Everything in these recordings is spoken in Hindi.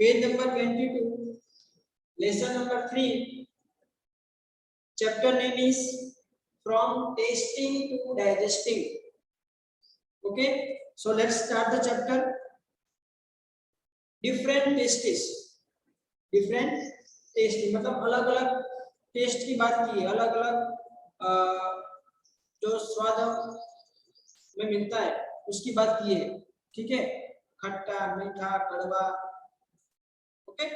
Page number 22, lesson number 3, chapter name is from tasting to digesting. Okay, so let's start the chapter. Different tastes, different tasting मतलब अलग अलग टेस्ट की बात की है, अलग अलग जो स्वाद में मिलता है उसकी बात की है, ठीक है, खट्टा, मीठा, कड़वा। ओके,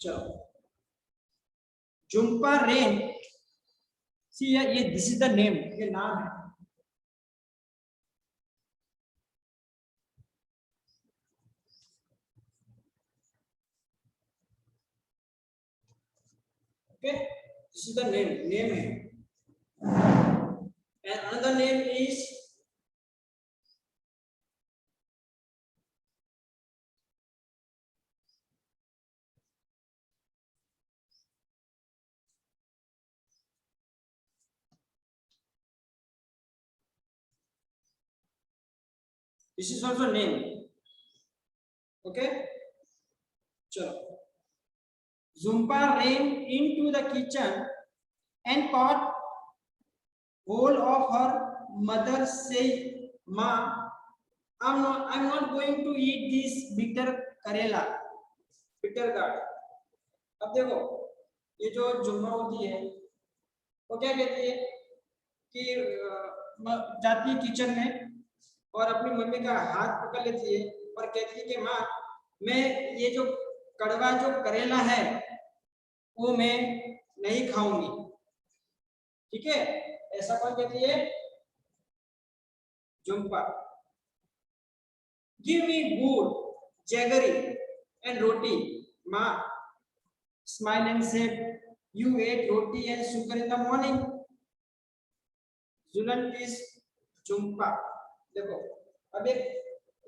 चलो, जुम्पा रेन, सी ये दिस इज द नेम, ये नाम है। Okay, this is the name है, and another name is this is also name. Okay, chalo, Zumpa ran into the kitchen and caught hold of her mother, saying, "Ma, I'm not going to eat this bitter करेला, bitter gourd." अब देखो, ये जो जुम्मा होती है वो क्या कहती है कि जाती है किचन में और अपनी मम्मी का हाथ पकड़ लेती है और कहती है कि माँ, मैं ये जो कड़वा जो करेला है वो मैं नहीं खाऊंगी, ठीक है, ऐसा कौन कहती है? जुम्पा। गिव मी गुड़, जैगरी एंड रोटी, माँ smile and said, you ate roti and sugar in the morning. Jhulan is Jhumpa. देखो, अब एक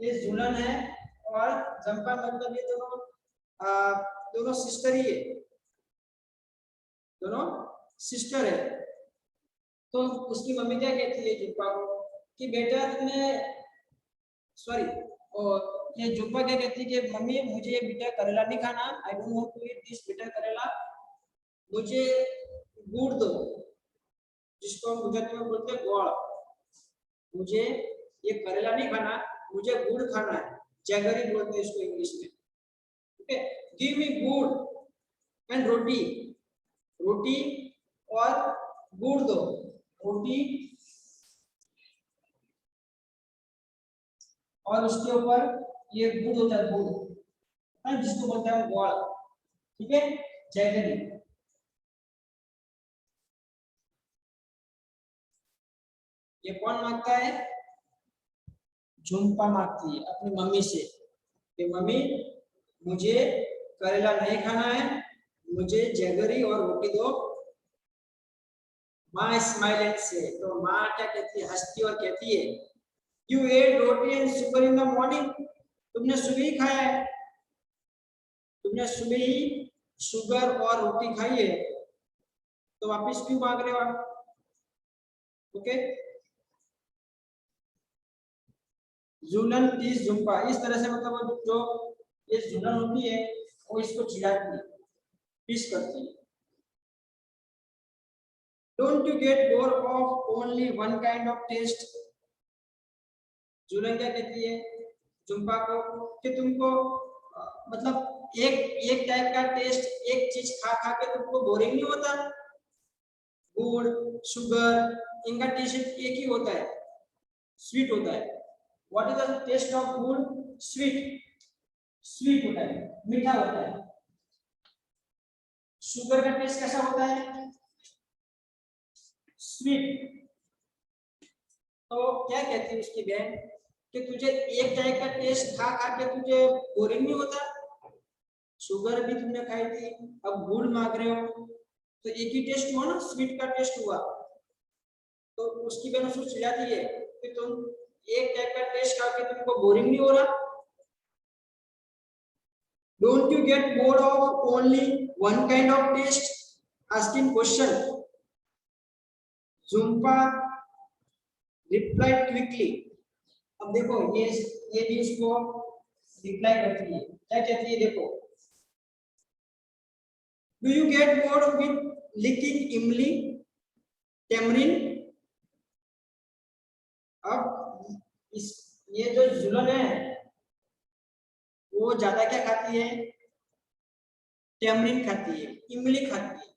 ये जुलन है और जम्पा मतलब ये दोनों सिस्टर ही है, दोनों सिस्टर है। तो उसकी मम्मी क्या कहती है जुम्पा को कि बेटा तुमने, सॉरी, और ये जुम्पा क्या कहती है कि मम्मी मुझे ये बिटर करेला नहीं खाना, I don't want to eat this bitter करेला, मुझे गुड़ दो, जिसको हम गुजराती में बोलते हैं गोड़, मुझे ये करेला नहीं खाना, मुझे गुड़ खाना है, जैगरी बोलते हैं इसको इंग्लिश में। ओके, गिव मी गुड़ एंड रोटी, रोटी और गुड़ दो, रोटी और उसके ऊपर ये गुड़ होता है, गुड़ जिसको बोलते हैं गोड़, ठीक है, जैगरी। ये कौन मांगता है? जुम्पा मांगती है अपनी मम्मी से कि मम्मी मुझे करेला नहीं खाना है, मुझे जैगरी और रोटी दो। माँ स्माइल एंड से, तो माँ क्या कहती है? हंसती और कहती है, you ate roti and sugar in the morning, तुमने सुबह ही खाया है, तुमने सुबह ही शुगर और रोटी खाई है, तो वापस क्यों मांग रहे हो आप? ओके, जुलन इज जुम्पा, इस तरह से मतलब जो ये जुलन होती है वो इसको चिढ़ाती है, टीस करती है। Don't you get bore of only one kind of taste, Jhulan क्या कहती है जुम्पा को कि तुमको मतलब एक टाइप का टेस्ट, एक चीज खा खा के तुमको बोरिंग नहीं होता? गुड़, शुगर, इनका टेस्ट एक ही होता है, स्वीट होता है। What is the taste of gur? Sweet, sweet होता है, मीठा होता है। शुगर का टेस्ट कैसा होता है? स्वीट। तो क्या कहती है उसकी बहन कि तुझे एक टाइप का टेस्ट खा खा के तुझे बोरिंग नहीं होता? शुगर भी तुमने खाई थी, अब गुड़ मांग रहे हो, तो एक ही टेस्ट हुआ ना, स्वीट का टेस्ट हुआ। तो उसकी बहन उसको चिढ़ाती है कि तुम एक टाइप का टेस्ट खा के तुमको बोरिंग नहीं हो रहा? Don't you get bored of only one kind of taste? Asking question. Jhumpa replied quickly. अब देखो ये भी इसको रिप्लाई करती है, क्या कहती है देखो, Do you get bored with licking इमली, टेमरिन? अब इस ये जो जुलन है वो ज्यादा क्या खाती है? टेमरिन खाती है, इमली खाती है।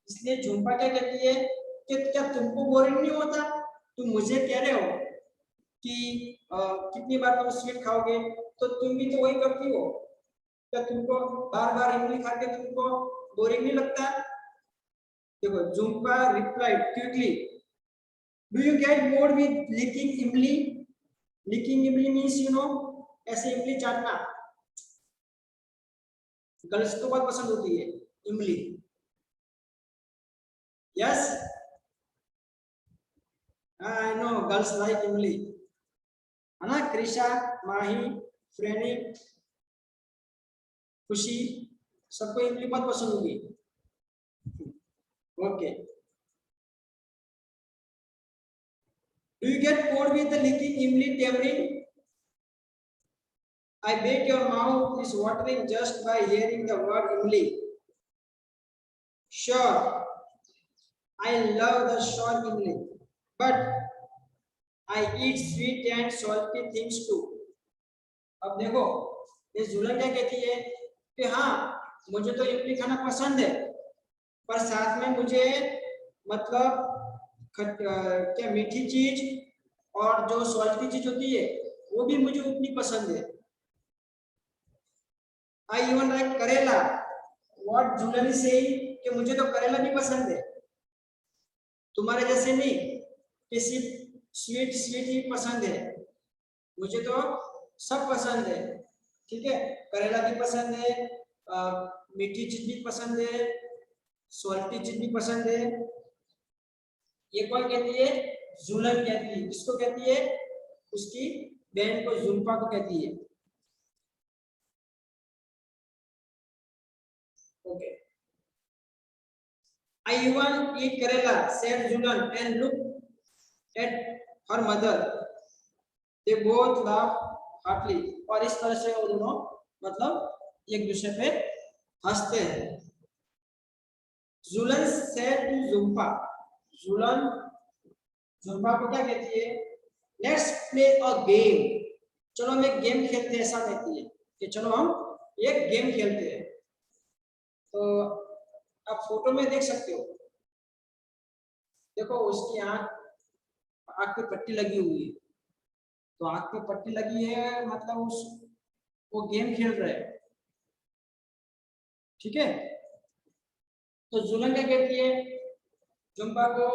इसलिए झुम्पा क्या कहती है कि क्या तुमको बोरिंग नहीं होता? तुम मुझे कह रहे हो कि कितनी बार तुम स्वीट खाओगे, तो तुम भी तो वही करती हो। क्या तुमको बार बार इमली खा के तुमको बोरिंग नहीं लगता? देखो, Jhumpa replied quickly, do you get bored with licking imli? Licking imli means you know, ऐसे इमली चाटना। गर्ल्स को बहुत पसंद होती है इमली। Yes, I know girls like इमली, है ना? कृषा, माही, फ्रेनी, खुशी, सबको इमली बहुत पसंद होगी। Okay, do you gate bored with the licking imli, tamarind? I bet your mouth is watering just by hearing the word imli. Sure, I love the short imli, but I eat sweet and salty things too. अब देखो, ये जुलन क्या कहती है कि हाँ, मुझे तो इमली खाना पसंद है, पर साथ में मुझे मतलब क्या मीठी चीज और जो सॉल्टी चीज होती है वो भी मुझे उतनी पसंद है। आई इवन लाइक करेला, व्हाट जुलन इज सेइंग कि मुझे तो करेला भी पसंद है, तुम्हारे जैसे नहीं कि सिर्फ स्वीट स्वीट ही पसंद है, मुझे तो सब पसंद है। ठीक है, करेला भी पसंद है, मीठी चीज भी पसंद है, सॉल्टी चीज भी पसंद है। ये कौन कहती है? जुलन कहती है। किसको कहती है? उसकी बहन को, जुल्फा को कहती है। Okay, I even eat Kerala, said Julan and looked at her mother. They both laughed heartily. और इस तरह से वो दोनों मतलब एक दूसरे पे हंसते हैं। जुलन said to Zulfa, जुलन जुल्फा को क्या कहती है? Let's play a game. चलो हम एक गेम खेलते हैं, ऐसा कहती है कि चलो हम एक गेम खेलते हैं। तो आप फोटो में देख सकते हो, देखो उसकी आंख पे पट्टी लगी हुई है, तो आंख पे पट्टी लगी है मतलब वो गेम खेल रहे हैं। ठीक है, तो जुलन क्या कहती है जुम्पा को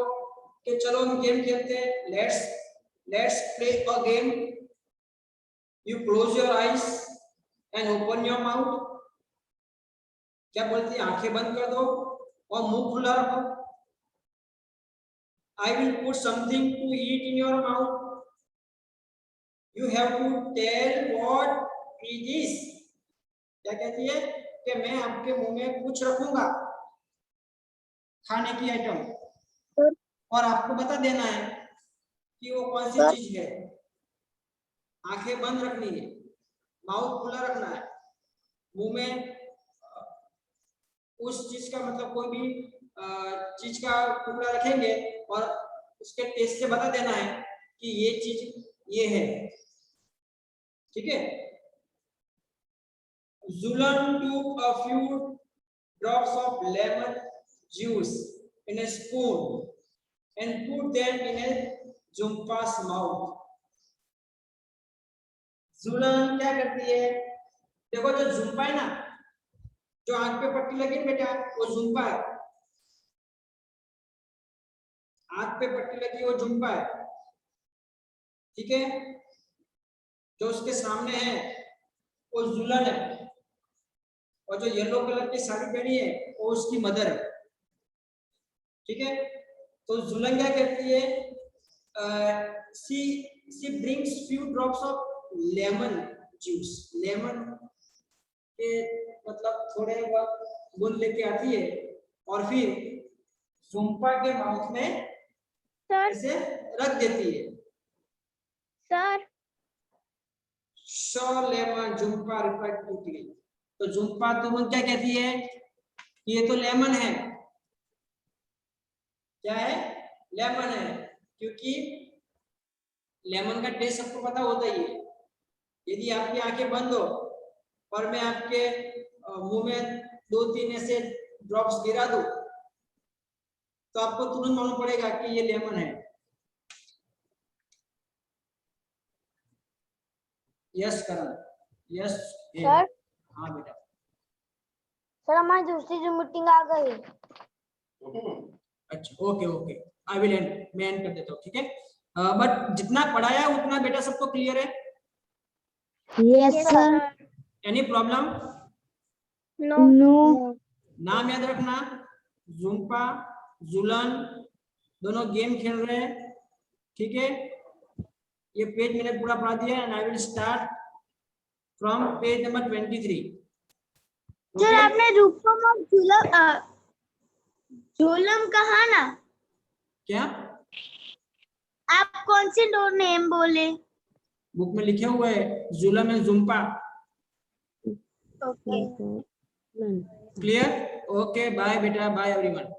कि चलो हम गेम खेलते हैं, let's play a game, you close your eyes and open your mouth. क्या बोलती है? आंखें बंद कर दो और मुंह खुला रखो। I will put something to eat in your mouth. You have to tell what it is. क्या कहती है कि मैं आपके मुंह में कुछ रखूंगा, खाने की आइटम, और आपको बता देना है कि वो कौन सी चीज है। आंखें बंद रखनी है, माउथ खुला रखना है, मुंह में उस चीज का मतलब कोई भी चीज का टुकड़ा रखेंगे और उसके टेस्ट से बता देना है कि ये चीज ये है। ठीक है, Zulan took a few drops of lemon juice in a spoon and put them in a Jumpa's mouth. Zulan क्या करती है? देखो, जो जुम्पा है ना, जो आंख पे पट्टी लगी बेटा, वो जुम्पा है। आंख पे पट्टी लगी वो जुम्पा है। ठीक है, जो उसके सामने है वो जुलन है, और जो येलो कलर की साड़ी पहनी है वो उसकी मदर है। ठीक है, तो जुलन क्या कहती है? She brings few drops of lemon juice. Lemon के मतलब थोड़े बहुत बूंद लेके आती है और फिर जुम्पा के माउथ में ऐसे रख देती है। Sir, show lemon, Jhumpa reply टूट गई। तो जुम्पा तुरंत क्या कहती है ये तो लेमन है, क्या है, लेमन है, क्योंकि लेमन का टेस्ट सबको पता होता ही है। यदि आपकी आंखें बंद हो और मैं आपके मुंह में 2-3 ऐसे ड्रॉप्स गिरा दूं तो आपको तुरंत मालूम पड़ेगा कि ये लेमन है। यस करण, यस। सर हाँ बेटा। सर हमारी दूसरी जो मीटिंग आ गई। अच्छा okay okay, I will and, मैं एंड कर देता हूँ, ठीक है। बट जितना पढ़ाया उतना बेटा सबको क्लियर है? Yes sir. Any problem? No no. नाम याद रखना, जुम्पा जुलन दोनों गेम खेल रहे हैं, ठीक है। ये पेज मैंने पूरा पढ़ा दिया and I will start from page number 23। Sir आपने रूपम और झूलम कहा ना? क्या आप कौन से दो नेम बोले? बुक में लिखे हुए है Julam and Jhumpa. Okay clear? Okay bye बेटा, बाय एवरीवन।